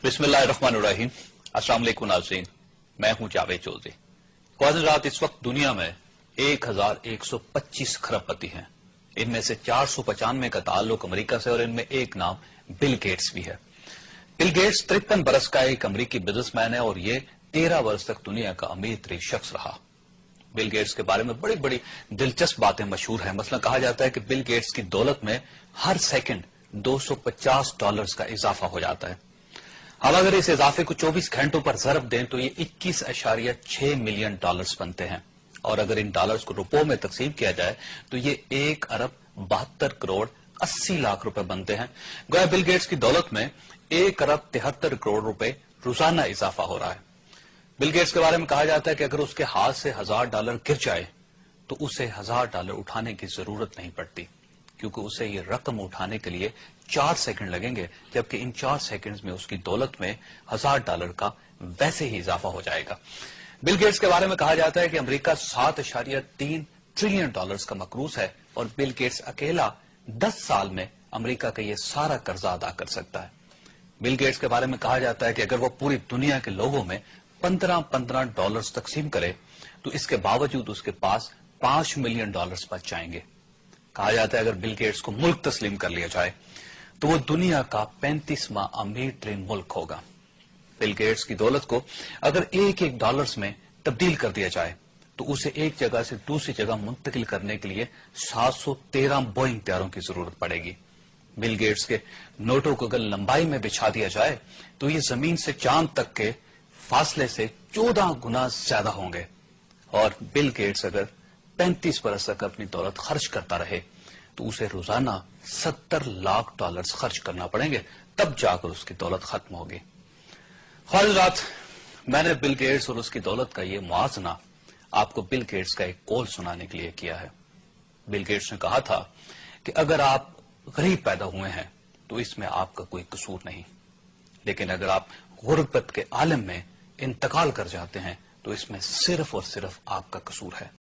बिस्मिल्लाहिर्रहमानिर्रहीम। अस्सलाम वालेकुम नाज़रीन, मैं हूं जावेद चौधरी। ख्वाजरात, इस वक्त दुनिया में 1125 खरबपति हैं। इनमें से 495 का ताल्लुक अमेरिका से और इनमें एक नाम बिल गेट्स भी है। बिल गेट्स 53 बरस का एक अमेरिकी बिजनेसमैन है और ये 13 वर्ष तक दुनिया का अमीर तरीन शख्स रहा। बिल गेट्स के बारे में बड़ी बड़ी दिलचस्प बातें मशहूर हैं। मसलन कहा जाता है कि बिल गेट्स की दौलत में हर सेकंड $250 का इजाफा हो जाता है। अब अगर इस इजाफे को 24 घंटों पर ज़रब दें तो ये 21.6 मिलियन डॉलर्स बनते हैं और अगर इन डॉलर्स को रुपयों में तकसीम किया जाए तो ये 1 अरब 72 करोड़ 80 लाख रुपए बनते हैं। गोया बिल गेट्स की दौलत में 1 अरब 73 करोड़ रुपए रोजाना इजाफा हो रहा है। बिल गेट्स के बारे में कहा जाता है कि अगर उसके हाथ से $1000 गिर जाए तो उसे $1000 उठाने की जरूरत नहीं पड़ती, क्योंकि उसे ये रकम उठाने के लिए 4 सेकंड लगेंगे, जबकि इन 4 सेकंड्स में उसकी दौलत में $1000 का वैसे ही इजाफा हो जाएगा। बिल गेट्स के बारे में कहा जाता है कि अमेरिका $7.3 ट्रिलियन का मकरूज है और बिल गेट्स अकेला 10 साल में अमेरिका का ये सारा कर्जा अदा कर सकता है। बिल गेट्स के बारे में कहा जाता है कि अगर वो पूरी दुनिया के लोगों में $15 तकसीम करे तो इसके बावजूद उसके पास $5 मिलियन बच जाएंगे। कहा जाता है अगर बिल गेट्स को मुल्क तस्लीम कर लिया जाए तो वो दुनिया का 35वां अमीर तरीन मुल्क होगा। बिल गेट्स की दौलत को अगर एक डॉलर्स में तब्दील कर दिया जाए तो उसे एक जगह से दूसरी जगह मुंतकिल करने के लिए 713 बोइंग तैयारों की जरूरत पड़ेगी। बिल गेट्स के नोटों को अगर लंबाई में बिछा दिया जाए तो ये जमीन से चांद तक के फासले से 14 गुना ज्यादा होंगे और बिल गेट्स अगर 35 बरस तक अपनी दौलत खर्च करता रहे तो उसे रोजाना $70 लाख खर्च करना पड़ेंगे, तब जाकर उसकी दौलत खत्म होगी। ख्वाजरात, मैंने बिल गेट्स और उसकी दौलत का ये मुआजना आपको बिल गेट्स का एक कौल सुनाने के लिए किया है। बिल गेट्स ने कहा था कि अगर आप गरीब पैदा हुए हैं तो इसमें आपका कोई कसूर नहीं, लेकिन अगर आप गुर्बत के आलम में इंतकाल कर जाते हैं तो इसमें सिर्फ और सिर्फ आपका कसूर है।